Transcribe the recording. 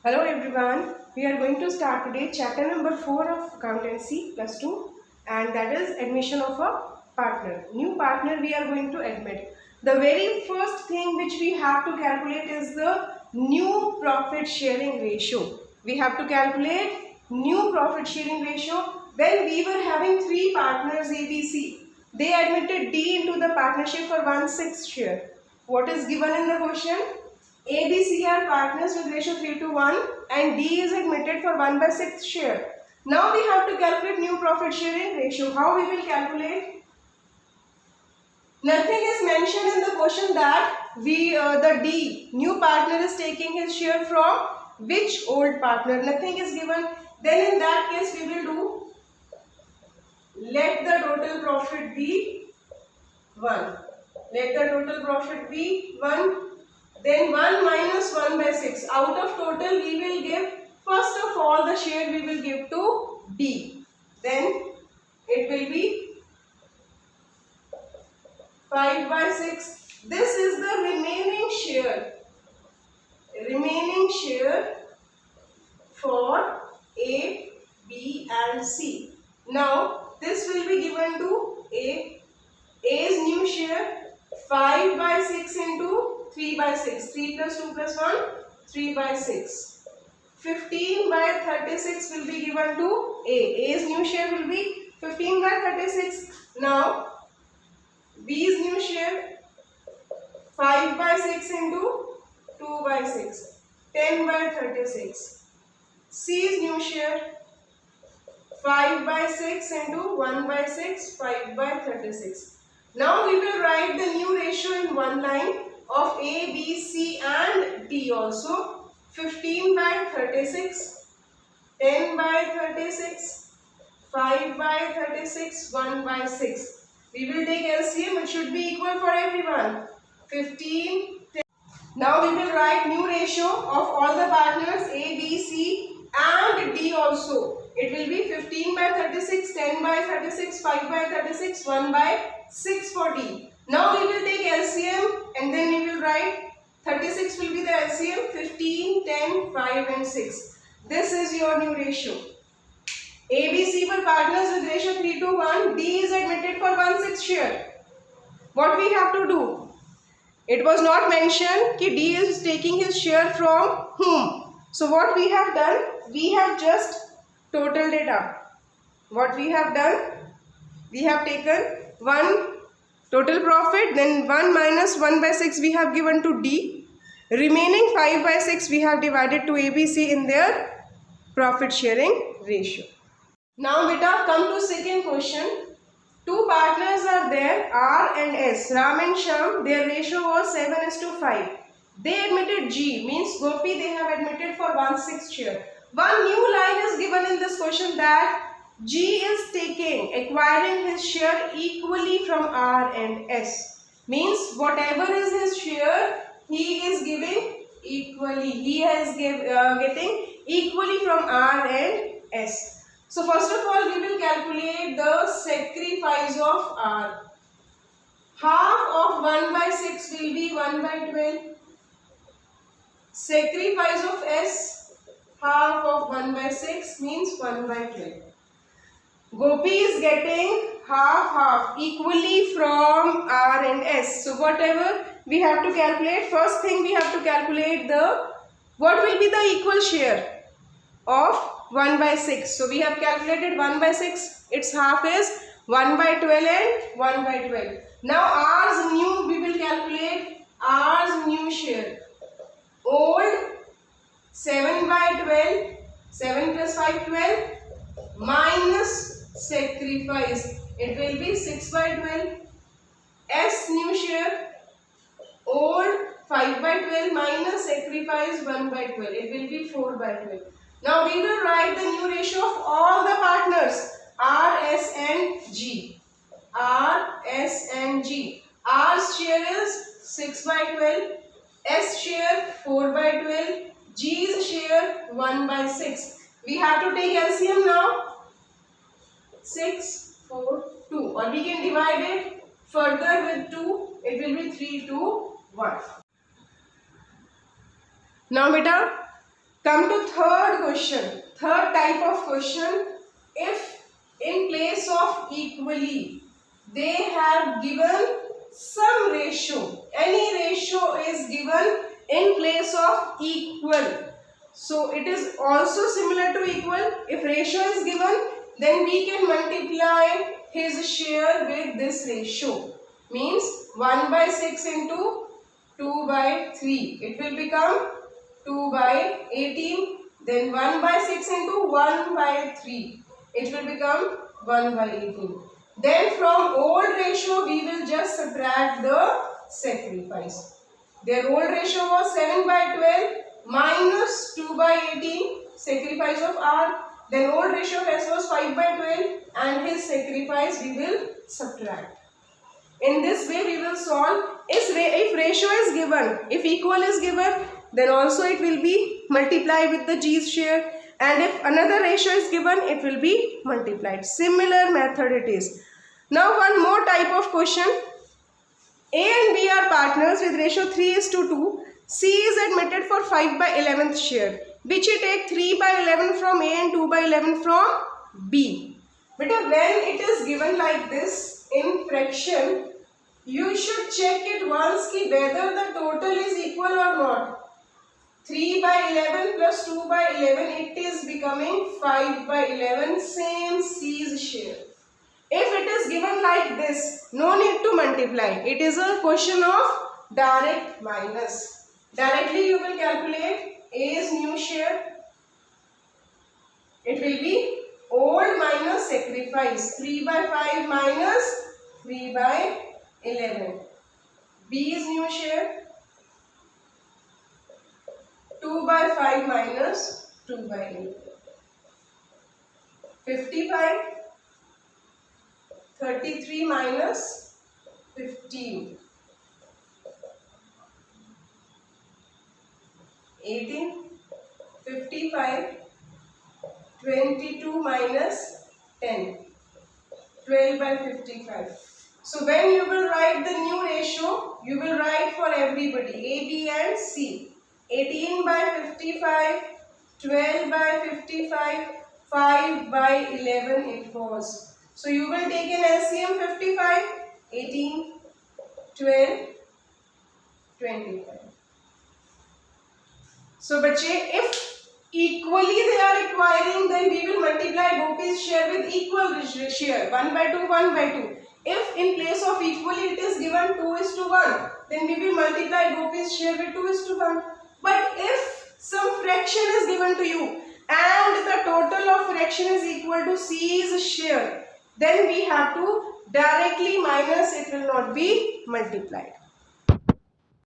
Hello everyone, we are going to start today chapter number 4 of accountancy plus 2, and that is admission of a partner. New partner we are going to admit. The very first thing which we have to calculate is the new profit sharing ratio. We have to calculate new profit sharing ratio. When we were having three partners ABC, they admitted D into the partnership for 1/6 share. What is given in the question? A, B, C are partners with ratio 3:1 and D is admitted for 1/6 share. Now we have to calculate new profit sharing ratio. How we will calculate? Nothing is mentioned in the question that the D, new partner, is taking his share from which old partner. Nothing is given. Then in that case we will do, let the total profit be 1. Let the total profit be 1. Then 1 minus 1/6. Out of total we will give, first of all the share we will give to D. Then it will be 5/6. This is the remaining share. Remaining share for A, B and C. Now this will be given to A. A's new share 5/6 into 3/6. 3 plus 2 plus 1, 3/6. 15/36 will be given to A. A's new share will be 15/36. Now B's new share 5/6 into 2/6. 10/36. C's new share 5/6 into 1/6. 5/36. Now we will write the new ratio in one line of A, B, C and D also. 15/36, 10/36, 5/36, 1/6. We will take LCM, it should be equal for everyone. 15, 10. Now we will write new ratio of all the partners A, B, C and D also. It will be 15/36, 10/36, 5/36, 1/6 for D. Now we will take LCM and then we will write 36 will be the LCM, 15, 10, 5 and 6. This is your new ratio. A, B, C were partners with ratio 3:1. D is admitted for 1/6 share. What we have to do? It was not mentioned that D is taking his share from whom. So what we have done? We have just totaled it up. What we have done? We have taken 1 total profit, then 1 minus 1/6 we have given to D. Remaining 5/6 we have divided to ABC in their profit sharing ratio. Now beta, come to second question. Two partners are there, R and S. Ram and Sham, their ratio was 7:5. They admitted G, means Gopi they have admitted for 1/6 share. One new line is given in this question that G is acquiring his share equally from R and S. Means whatever is his share, he is giving equally. He is getting equally from R and S. So first of all, we will calculate the sacrifice of R. Half of 1/6 will be 1/12. Sacrifice of S, half of 1/6 means 1/12. Gopi is getting half equally from R and S. So whatever we have to calculate, first thing we have to calculate what will be the equal share of 1/6. So we have calculated 1/6. Its half is 1/12 and 1/12. Now R's new, we will calculate R's new share. Old 7/12. 7 plus 5, 12 minus sacrifice, it will be 6/12. S new share, old 5/12 minus sacrifice 1/12, it will be 4/12. Now we will write the new ratio of all the partners R, S and G. R, S and G. R's share is 6/12, S share 4/12, G's share 1/6. We have to take LCM now. 6, 4, 2, or we can divide it further with 2. It will be 3, 2, 1. Now beta, Come to third question. Third type of question. If in place of equally they have given some ratio, any ratio is given in place of equal. So it is also similar to equal. If ratio is given, then we can multiply his share with this ratio. Means 1 by 6 into 2 by 3. It will become 2 by 18. Then 1 by 6 into 1 by 3. It will become 1 by 18. Then from old ratio we will just subtract the sacrifice. Their old ratio was 7 by 12 minus 2 by 18, sacrifice of R. Then old ratio of S was 5 by 12 and his sacrifice we will subtract. In this way we will solve. If ratio is given, if equal is given, then also it will be multiplied with the G's share, and if another ratio is given, it will be multiplied. Similar method it is. Now one more type of question. A and B are partners with ratio 3:2. C is admitted for 5 by 11th share. Which you take 3 by 11 from A and 2 by 11 from B. But when it is given like this in fraction, you should check it once ki whether the total is equal or not. 3 by 11 plus 2 by 11, it is becoming 5 by 11, same C's share. If it is given like this, no need to multiply. It is a question of direct minus. Directly you will calculate A's new share. It will be old minus sacrifice. 3 by 5 minus 3 by 11. B's new share. 2 by 5 minus 2 by 11. 55. 33 minus 15. 18. 55. 22 minus 10. 12 by 55. So when you will write the new ratio, you will write for everybody, A, B and C. 18 by 55, 12 by 55, 5 by 11 it was. So you will take an LCM 55, 18, 12, 25. So bache, if equally they are requiring, then we will multiply Gopi's share with equal share, 1 by 2, 1 by 2. If in place of equally it is given 2:1, then we will multiply Gopi's share with 2:1. But if some fraction is given to you and the total of fraction is equal to C's share, then we have to directly minus, it will not be multiplied.